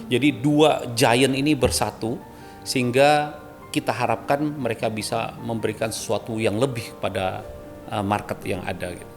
Jadi dua giant ini bersatu sehingga kita harapkan mereka bisa memberikan sesuatu yang lebih pada market yang ada gitu.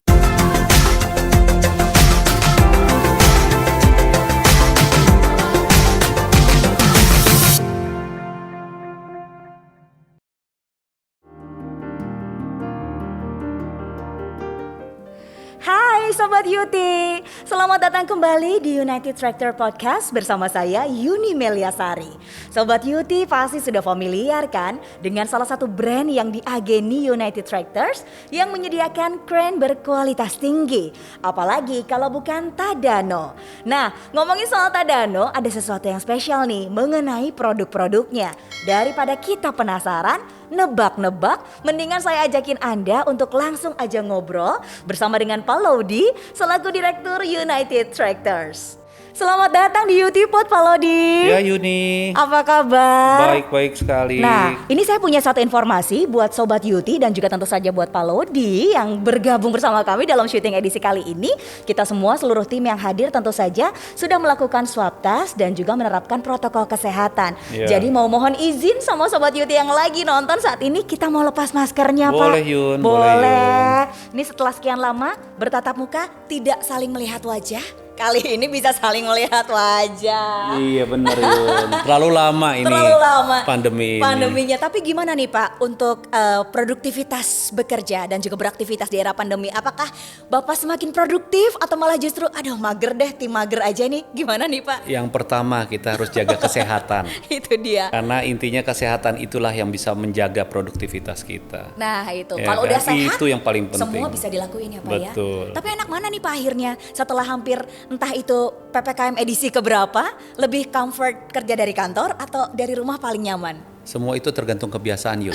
Hai Sobat Yuti, selamat datang kembali di United Tractor Podcast bersama saya Yuni Meliasari. Sobat Yuti pasti sudah familiar kan dengan salah satu brand yang diageni United Tractors yang menyediakan crane berkualitas tinggi. Apalagi kalau bukan Tadano. Nah, ngomongin soal Tadano, ada sesuatu yang spesial nih mengenai produk-produknya. Daripada kita penasaran, nebak-nebak, mendingan saya ajakin Anda untuk langsung aja ngobrol bersama dengan Pak Lodi selaku Direktur United Tractors. Selamat datang di UTPod Pak Lodi. Ya Yuni. Apa kabar? Baik sekali. Nah, ini saya punya satu informasi buat Sobat Yuti dan juga tentu saja buat Pak Lodi yang bergabung bersama kami dalam syuting edisi kali ini. Kita semua seluruh tim yang hadir tentu saja sudah melakukan swab test dan juga menerapkan protokol kesehatan. Jadi mau mohon izin sama Sobat Yuti yang lagi nonton saat ini, kita mau lepas maskernya Pak. Boleh Yun. Boleh. Ini setelah sekian lama bertatap muka tidak saling melihat wajah. Kali ini bisa saling melihat wajah. Iya benar Yun. Terlalu lama ini. Terlalu lama pandeminya. Tapi gimana nih Pak untuk produktivitas bekerja dan juga beraktivitas di era pandemi? Apakah Bapak semakin produktif atau malah justru aduh mager deh, tim mager aja nih? Gimana nih Pak? Yang pertama kita harus jaga kesehatan. Itu dia. Karena intinya kesehatan itulah yang bisa menjaga produktivitas kita. Nah itu, Ya, kalau udah sehat itu yang paling penting. semua bisa dilakuin ya Pak. Betul. Ya. Tapi enak mana nih Pak akhirnya setelah hampir entah itu PPKM edisi keberapa, lebih comfort kerja dari kantor atau dari rumah paling nyaman? Semua itu tergantung kebiasaan Yun.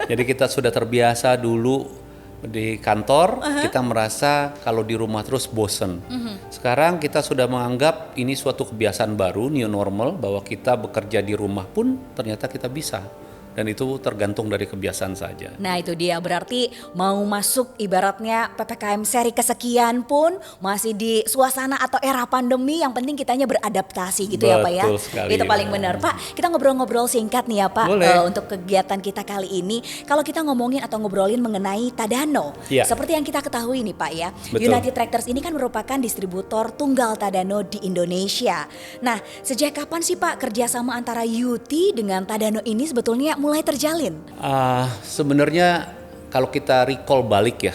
Jadi kita sudah terbiasa dulu di kantor, kita merasa kalau di rumah terus bosen. Sekarang kita sudah menganggap ini suatu kebiasaan baru, new normal, bahwa kita bekerja di rumah pun ternyata kita bisa. Dan itu tergantung dari kebiasaan saja. Nah itu dia, berarti mau masuk ibaratnya PPKM seri kesekian pun masih di suasana atau era pandemi, yang penting kitanya beradaptasi gitu. Betul ya Pak ya. Sekali, itu paling benar Pak. Kita ngobrol-ngobrol singkat nih ya Pak, untuk kegiatan kita kali ini. Kalau kita ngomongin atau ngobrolin mengenai Tadano, seperti yang kita ketahui nih Pak ya, betul. United Tractors ini kan merupakan distributor tunggal Tadano di Indonesia. Nah sejak kapan sih Pak kerjasama antara UT dengan Tadano ini sebetulnya mulai terjalin? Sebenarnya kalau kita recall balik ya,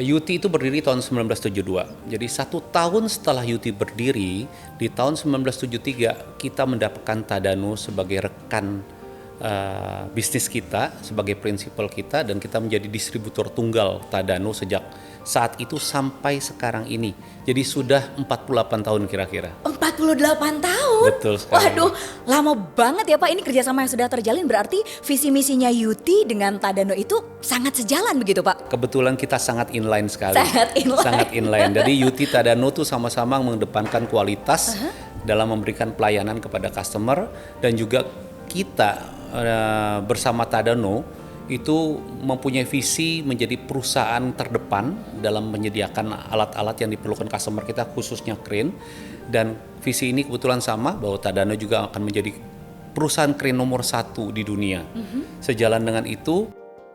UT itu berdiri tahun 1972. Jadi 1 tahun setelah UT berdiri, di tahun 1973 kita mendapatkan Tadano sebagai rekan bisnis kita, sebagai prinsipal kita, dan kita menjadi distributor tunggal Tadano sejak saat itu sampai sekarang ini. Jadi sudah 48 tahun kira-kira. 48 tahun? Betul sekali. Waduh, lama banget ya Pak. Ini kerjasama yang sudah terjalin, berarti visi misinya UT dengan Tadano itu sangat sejalan begitu Pak? Kebetulan kita sangat inline sekali. Sangat inline. Jadi UT Tadano tuh sama-sama mengedepankan kualitas dalam memberikan pelayanan kepada customer, dan juga kita bersama Tadano itu mempunyai visi menjadi perusahaan terdepan dalam menyediakan alat-alat yang diperlukan customer kita, khususnya crane. Dan visi ini kebetulan sama, bahwa Tadano juga akan menjadi perusahaan crane nomor 1 di dunia. Sejalan dengan itu,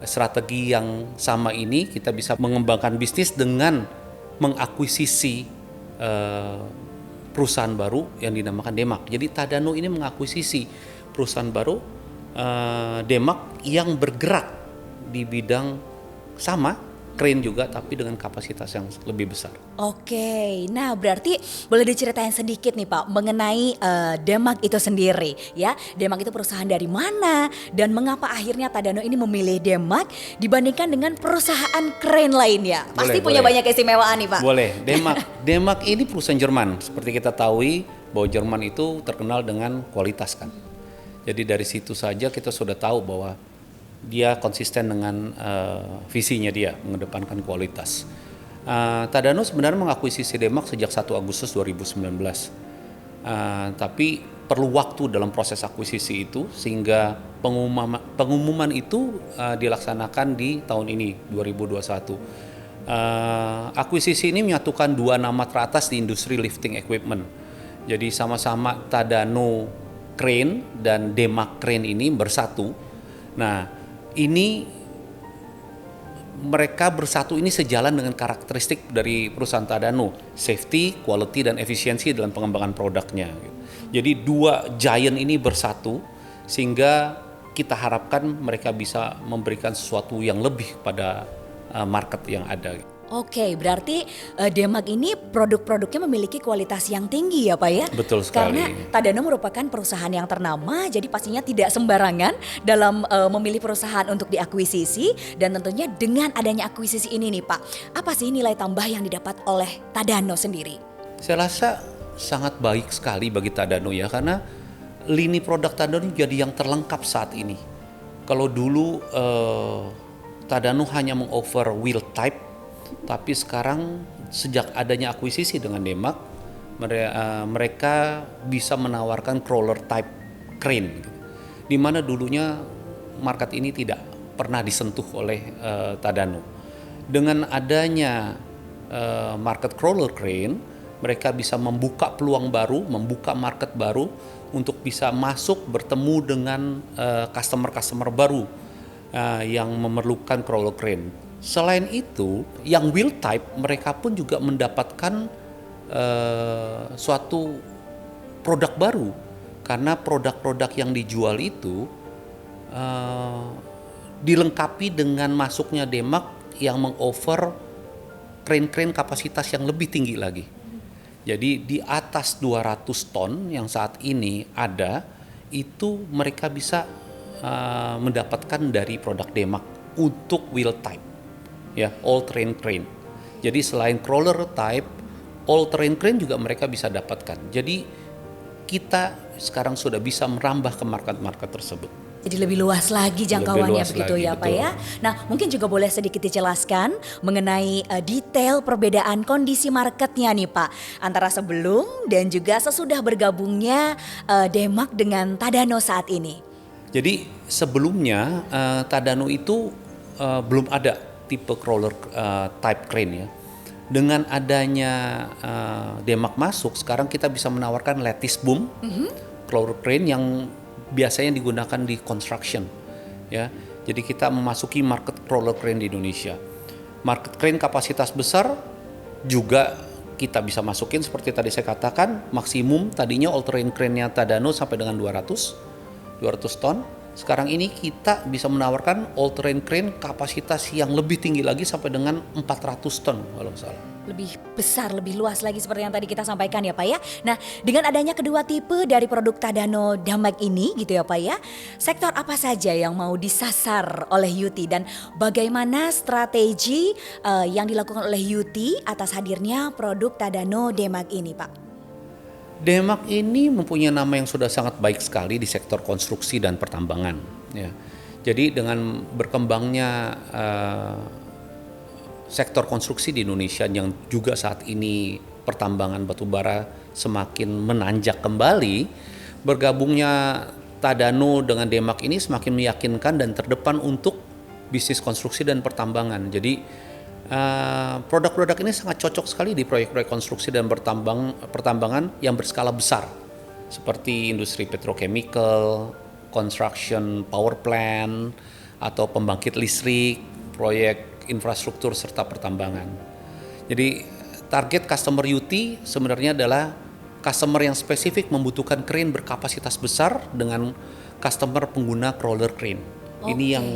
strategi yang sama ini kita bisa mengembangkan bisnis dengan mengakuisisi perusahaan baru yang dinamakan Demak. Jadi Tadano ini mengakuisisi perusahaan baru Demak yang bergerak di bidang sama, crane juga, tapi dengan kapasitas yang lebih besar. Oke, nah berarti boleh diceritain sedikit nih Pak mengenai Demak itu sendiri ya. Demak itu perusahaan dari mana dan mengapa akhirnya Tadano ini memilih Demak dibandingkan dengan perusahaan crane lainnya? Pasti punya banyak keistimewaan nih Pak. Boleh, Demak ini perusahaan Jerman. Seperti kita tahu bahwa Jerman itu terkenal dengan kualitas kan. Jadi dari situ saja kita sudah tahu bahwa dia konsisten dengan visinya dia mengedepankan kualitas. Tadano sebenarnya mengakuisisi Demak sejak 1 Agustus 2019. Tapi perlu waktu dalam proses akuisisi itu, sehingga pengumuman itu dilaksanakan di tahun ini 2021. Akuisisi ini menyatukan 2 nama teratas di industri lifting equipment, Jadi sama-sama Tadano Crane dan Demag Crane ini bersatu. Nah, ini mereka bersatu ini sejalan dengan karakteristik dari perusahaan Tadano, safety, quality, dan efisiensi dalam pengembangan produknya. Jadi dua giant ini bersatu sehingga kita harapkan mereka bisa memberikan sesuatu yang lebih pada market yang ada. Oke, berarti Demag ini produk-produknya memiliki kualitas yang tinggi ya Pak ya? Betul sekali. Karena Tadano merupakan perusahaan yang ternama, jadi pastinya tidak sembarangan dalam memilih perusahaan untuk diakuisisi. Dan tentunya dengan adanya akuisisi ini nih Pak, apa sih nilai tambah yang didapat oleh Tadano sendiri? Saya rasa sangat baik sekali bagi Tadano ya, karena lini produk Tadano jadi yang terlengkap saat ini. Kalau dulu Tadano hanya meng-offer wheel type, tapi sekarang sejak adanya akuisisi dengan Demag, mereka bisa menawarkan crawler type crane, di mana dulunya market ini tidak pernah disentuh oleh Tadano. Dengan adanya market crawler crane, mereka bisa membuka peluang baru, membuka market baru untuk bisa masuk bertemu dengan customer-customer baru yang memerlukan crawler crane. Selain itu, yang wheel type mereka pun juga mendapatkan suatu produk baru, karena produk-produk yang dijual itu dilengkapi dengan masuknya Demag yang meng-offer crane-crane kapasitas yang lebih tinggi lagi. Jadi di atas 200 ton yang saat ini ada, itu mereka bisa mendapatkan dari produk Demag untuk wheel type. Ya, all terrain crane. Jadi selain crawler type, all terrain crane juga mereka bisa dapatkan. Jadi kita sekarang sudah bisa merambah ke market-market tersebut. Jadi lebih luas lagi jangkauannya begitu lagi, ya betul. Pak ya. Nah mungkin juga boleh sedikit dijelaskan mengenai detail perbedaan kondisi marketnya nih Pak, antara sebelum dan juga sesudah bergabungnya Demag dengan Tadano saat ini. Jadi sebelumnya Tadano itu belum ada tipe crawler type crane ya. Dengan adanya Demag masuk, sekarang kita bisa menawarkan lattice boom crawler crane yang biasanya digunakan di construction ya. Jadi kita memasuki market crawler crane di Indonesia. Market crane kapasitas besar juga kita bisa masukin, seperti tadi saya katakan, maksimum tadinya all terrain crane-nya Tadano sampai dengan 200 ton. Sekarang ini kita bisa menawarkan all terrain crane kapasitas yang lebih tinggi lagi sampai dengan 400 ton kalau nggak salah. Lebih besar, lebih luas lagi seperti yang tadi kita sampaikan ya Pak ya. Nah dengan adanya kedua tipe dari produk Tadano Demag ini gitu ya Pak ya, sektor apa saja yang mau disasar oleh UT dan bagaimana strategi yang dilakukan oleh UT atas hadirnya produk Tadano Demag ini Pak? Demag ini mempunyai nama yang sudah sangat baik sekali di sektor konstruksi dan pertambangan. Ya. Jadi dengan berkembangnya sektor konstruksi di Indonesia yang juga saat ini pertambangan batubara semakin menanjak kembali, bergabungnya Tadano dengan Demag ini semakin meyakinkan dan terdepan untuk bisnis konstruksi dan pertambangan. Jadi produk-produk ini sangat cocok sekali di proyek-proyek konstruksi dan pertambangan yang berskala besar, seperti industri petrochemical, construction power plant, atau pembangkit listrik, proyek infrastruktur serta pertambangan. Jadi target customer UT sebenarnya adalah customer yang spesifik membutuhkan crane berkapasitas besar dengan customer pengguna crawler crane. Ini yang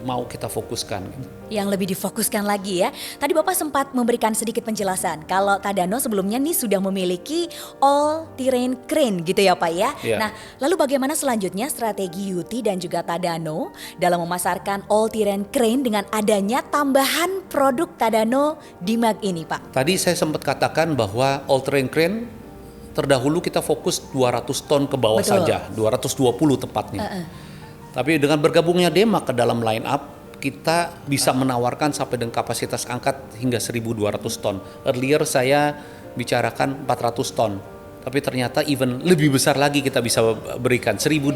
mau kita fokuskan. Yang lebih difokuskan lagi ya. Tadi Bapak sempat memberikan sedikit penjelasan kalau Tadano sebelumnya nih sudah memiliki all terrain crane gitu ya Pak ya. Nah lalu bagaimana selanjutnya strategi UT dan juga Tadano dalam memasarkan all terrain crane dengan adanya tambahan produk Tadano Demag ini Pak? Tadi saya sempat katakan bahwa all terrain crane terdahulu kita fokus 200 ton ke bawah saja, 220 tepatnya. Tapi dengan bergabungnya Demag ke dalam line up, kita bisa menawarkan sampai dengan kapasitas angkat hingga 1.200 ton. Earlier saya bicarakan 400 ton, tapi ternyata even lebih besar lagi kita bisa berikan 1.200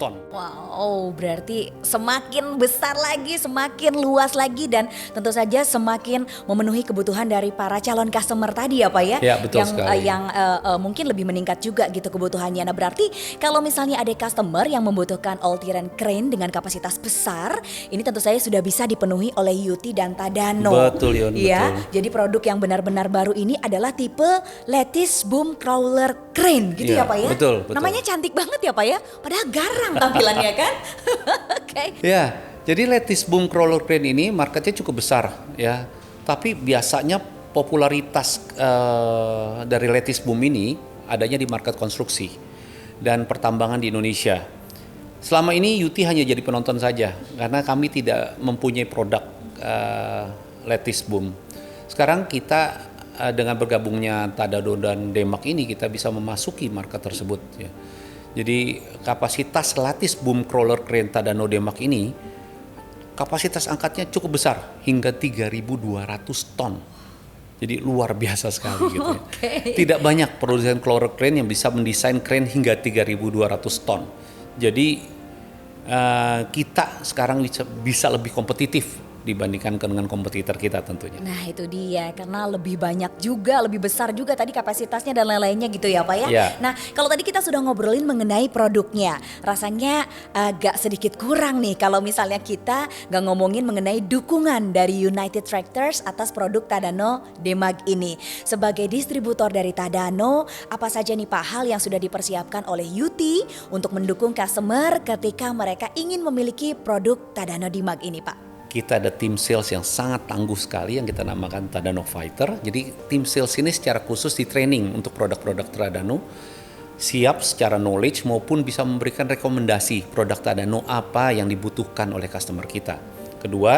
ton. Wow, Oh, berarti semakin besar lagi, semakin luas lagi, dan tentu saja semakin memenuhi kebutuhan dari para calon customer tadi ya Pak ya. Ya, betul sekali. Yang mungkin lebih meningkat juga gitu kebutuhannya. Nah, berarti kalau misalnya ada customer yang membutuhkan all-terrain crane dengan kapasitas besar, ini tentu saja sudah bisa dipenuhi oleh Yuti dan Tadano. Betul, Yun, ya. betul. Jadi produk yang benar-benar baru ini adalah tipe lattice boom crawler crane gitu ya Iya, Pak ya. betul, betul. Namanya cantik banget ya Pak ya. Padahal garang tampilannya kan. Oke. Ya, jadi lattice boom crawler crane ini marketnya cukup besar ya. Tapi biasanya popularitas dari lattice boom ini adanya di market konstruksi dan pertambangan di Indonesia. Selama ini Yuti hanya jadi penonton saja karena kami tidak mempunyai produk lattice boom. Sekarang kita dengan bergabungnya Tadano dan Demak ini kita bisa memasuki market tersebut ya. Jadi kapasitas lattice boom crawler crane Tadano Demak ini kapasitas angkatnya cukup besar hingga 3.200 ton. Jadi luar biasa sekali gitu ya. Tidak banyak produsen crawler crane yang bisa mendesain crane hingga 3.200 ton. Jadi kita sekarang bisa lebih kompetitif dibandingkan dengan kompetitor kita tentunya. Nah itu dia, karena lebih banyak juga, lebih besar juga tadi kapasitasnya dan lain-lainnya gitu ya Pak ya. Ya. Nah kalau tadi kita sudah ngobrolin mengenai produknya, rasanya agak sedikit kurang nih kalau misalnya kita gak ngomongin mengenai dukungan dari United Tractors atas produk Tadano Demag ini. Sebagai distributor dari Tadano, apa saja nih Pak hal yang sudah dipersiapkan oleh Yuti untuk mendukung customer ketika mereka ingin memiliki produk Tadano Demag ini Pak? Kita ada tim sales yang sangat tangguh sekali yang kita namakan Tadano Fighter. Jadi tim sales ini secara khusus di training untuk produk-produk Tadano, siap secara knowledge maupun bisa memberikan rekomendasi produk Tadano apa yang dibutuhkan oleh customer kita. Kedua,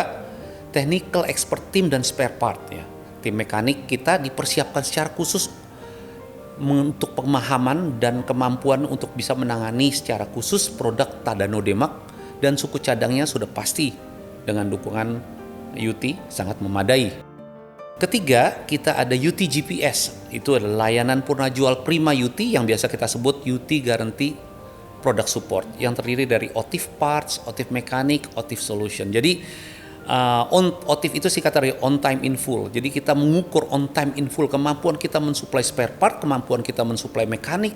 technical expert team dan spare part ya. Tim mekanik kita dipersiapkan secara khusus untuk pemahaman dan kemampuan untuk bisa menangani secara khusus produk Tadano Demak, dan suku cadangnya sudah pasti dengan dukungan Yuti sangat memadai. Ketiga, kita ada Yuti GPS. Itu adalah layanan purna jual prima Yuti yang biasa kita sebut Yuti Guarantee Product Support yang terdiri dari OTIF Parts, OTIF Mekanik, OTIF Solution. Jadi OTIF itu singkatan dari on time in full. Jadi kita mengukur on time in full kemampuan kita mensuplai spare part, kemampuan kita mensuplai mekanik,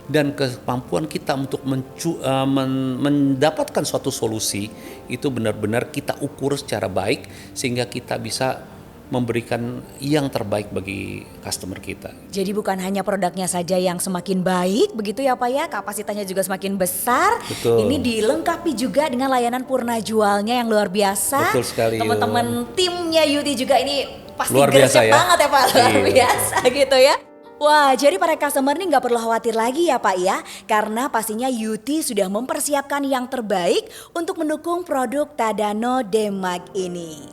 dan kemampuan kita untuk mendapatkan suatu solusi itu benar-benar kita ukur secara baik sehingga kita bisa memberikan yang terbaik bagi customer kita. Jadi bukan hanya produknya saja yang semakin baik begitu ya Pak ya, kapasitasnya juga semakin besar. Betul. Ini dilengkapi juga dengan layanan purna jualnya yang luar biasa. Betul sekali. Teman-teman timnya Yuti juga ini pasti Luar biasa gercep ya. banget ya Pak, luar Iya, biasa gitu ya. Wah, jadi para customer ini nggak perlu khawatir lagi ya Pak ya, karena pastinya Yuti sudah mempersiapkan yang terbaik untuk mendukung produk Tadano Demag ini.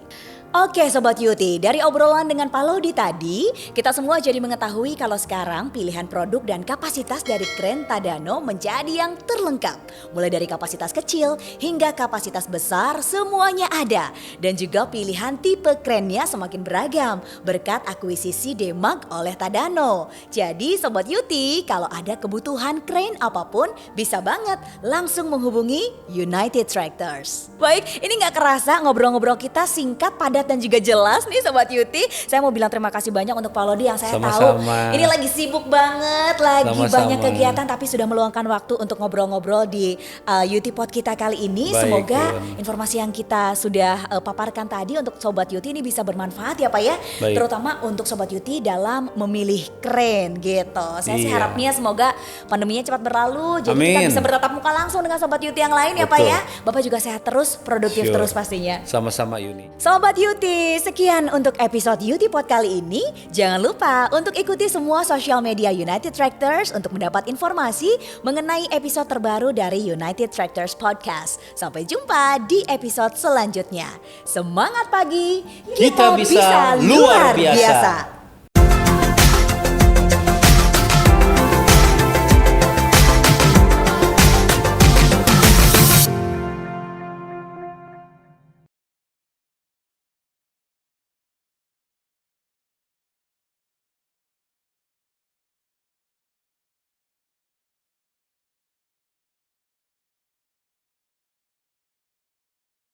Oke Sobat Yuti, dari obrolan dengan Pak Lodi tadi, kita semua jadi mengetahui kalau sekarang pilihan produk dan kapasitas dari crane Tadano menjadi yang terlengkap. Mulai dari kapasitas kecil hingga kapasitas besar semuanya ada. Dan juga pilihan tipe crane-nya semakin beragam berkat akuisisi Demag oleh Tadano. Jadi Sobat Yuti, kalau ada kebutuhan crane apapun bisa banget langsung menghubungi United Tractors. Baik, ini gak kerasa ngobrol-ngobrol kita singkat, padat dan juga jelas nih Sobat Yuti. Saya mau bilang terima kasih banyak untuk Pak Lodi yang saya tahu ini lagi sibuk banget, lagi banyak kegiatan tapi sudah meluangkan waktu untuk ngobrol-ngobrol di Yuti Pod kita kali ini. Baik, semoga Yun. informasi yang kita sudah paparkan tadi untuk Sobat Yuti ini bisa bermanfaat ya Pak ya. Baik. Terutama untuk Sobat Yuti dalam memilih crane gitu. Saya sih Iya. harapnya semoga pandeminya cepat berlalu, jadi kita Amin. bisa bertatap muka langsung dengan Sobat Yuti yang lain ya Pak Betul. ya. Bapak juga sehat terus, produktif Sure. terus pastinya. Sama-sama Yuni. Sobat Yuti, sekian untuk episode Yuti Pod kali ini. Jangan lupa untuk ikuti semua sosial media United Tractors untuk mendapat informasi mengenai episode terbaru dari United Tractors Podcast. Sampai jumpa di episode selanjutnya. Semangat pagi, Kita bisa luar biasa.